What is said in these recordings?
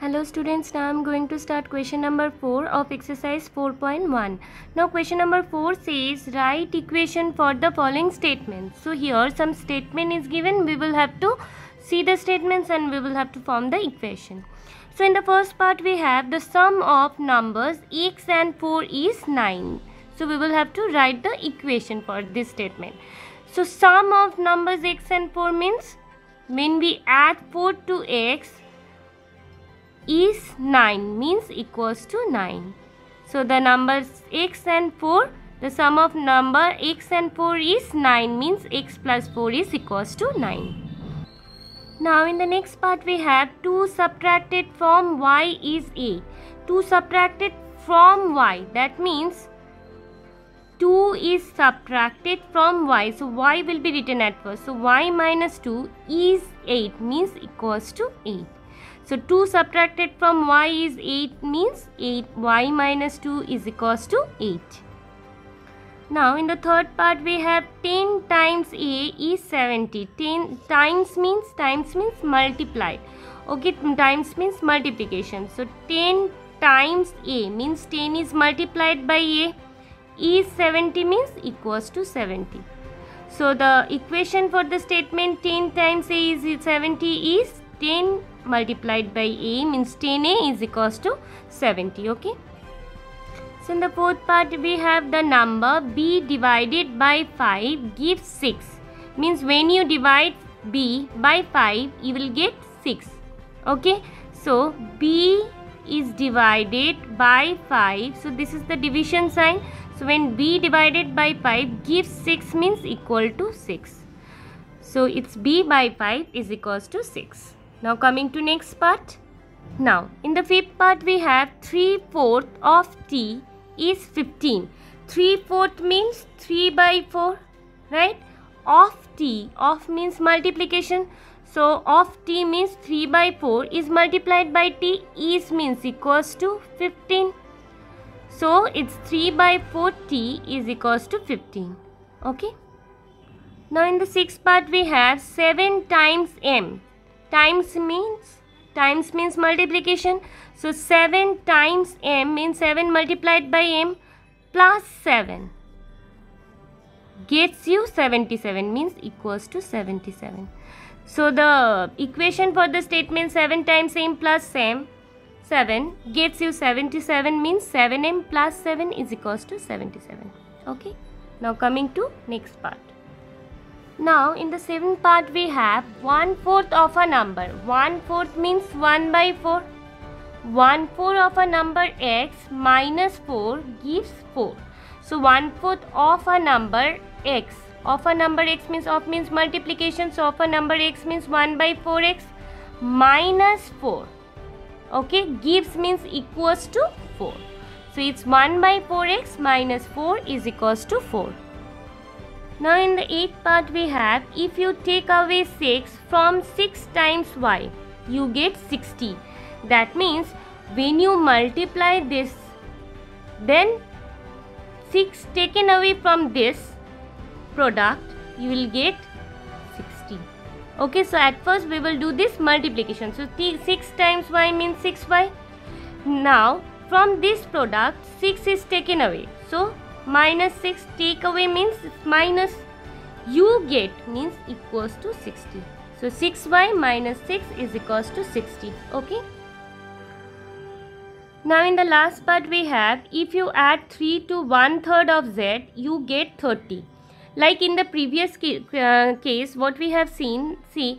Hello students, now I am going to start question number 4 of exercise 4.1. Now question number 4 says write equation for the following statements. So here some statement is given, we will have to see the statements and we will have to form the equation. So in the first part we have the sum of numbers x and 4 is 9. So we will have to write the equation for this statement. So sum of numbers x and 4 means when we add 4 to x is 9 means equals to 9. So the numbers x and 4, the sum of number x and 4 is 9 means x plus 4 is equals to 9. Now in the next part we have 2 subtracted from y is 8. 2 subtracted from y, that means 2 is subtracted from y. So y will be written at first. So y minus 2 is 8 means equals to 8. So 2 subtracted from y is 8 means 8y minus 2 is equals to 8. Now in the third part we have 10 times a is 70. 10 times means multiplied. Okay, times means multiplication. So 10 times a means 10 is multiplied by a is 70 means equals to 70. So the equation for the statement 10 times a is 70 is 10 multiplied by a means 10a is equals to 70. Okay. So in the fourth part we have the number b divided by 5 gives 6. Means when you divide b by 5 you will get 6. Okay. So b is divided by 5. So this is the division sign. So when b divided by 5 gives 6 means equal to 6. So it's b by 5 is equals to 6. Now coming to next part. Now in the fifth part we have 3/4 of t is 15. 3/4 means 3 by 4, right? Of t, of means multiplication. So of t means 3 by 4 is multiplied by t is means equals to 15. So it's 3 by 4 t is equals to 15. Okay. Now in the sixth part we have 7 times m. Times means multiplication. So 7 times m means 7 multiplied by m plus 7 gets you 77 means equals to 77. So the equation for the statement 7 times m plus 7 gets you 77 means 7m plus 7 is equals to 77. Okay. Now coming to next part. Now in the seventh part we have 1/4 of a number. 1/4 means 1 by 4. 1/4 of a number x minus 4 gives 4. So 1/4 of a number x. Of a number x means of means multiplication. So of a number x means 1 by 4x minus 4. Okay, gives means equals to 4. So it's 1 by 4x minus 4 is equals to 4. Now in the eighth part we have if you take away 6 from 6 times y you get 60. That means when you multiply this then 6 taken away from this product you will get 60. Okay, so at first we will do this multiplication. So 6 times y means 6y. Now from this product 6 is taken away. So minus 6 take away means minus you get means equals to 60. So 6y minus 6 is equals to 60. Okay. Now in the last part we have if you add 3 to 1/3 of z you get 30. Like in the previous case what we have seen, see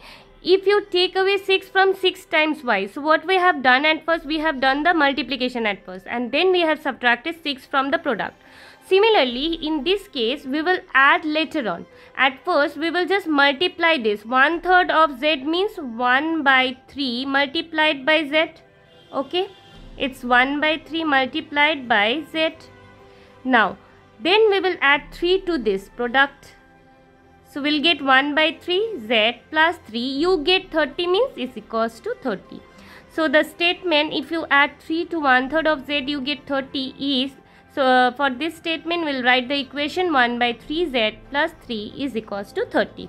if you take away 6 from 6 times y. So what we have done at first we have done the multiplication at first and then we have subtracted 6 from the product. Similarly, in this case, we will add later on. At first, we will just multiply this. 1/3 of z means 1 by 3 multiplied by z. Okay, it's 1 by 3 multiplied by z. Now, then we will add 3 to this product. So, we'll get 1 by 3 z plus 3. You get 30 means is equals to 30. So, the statement if you add 3 to 1/3 of z you get 30 is. So for this statement we'll write the equation 1 by 3z plus 3 is equals to 30.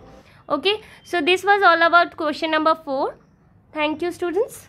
Okay. So this was all about question number 4. Thank you students.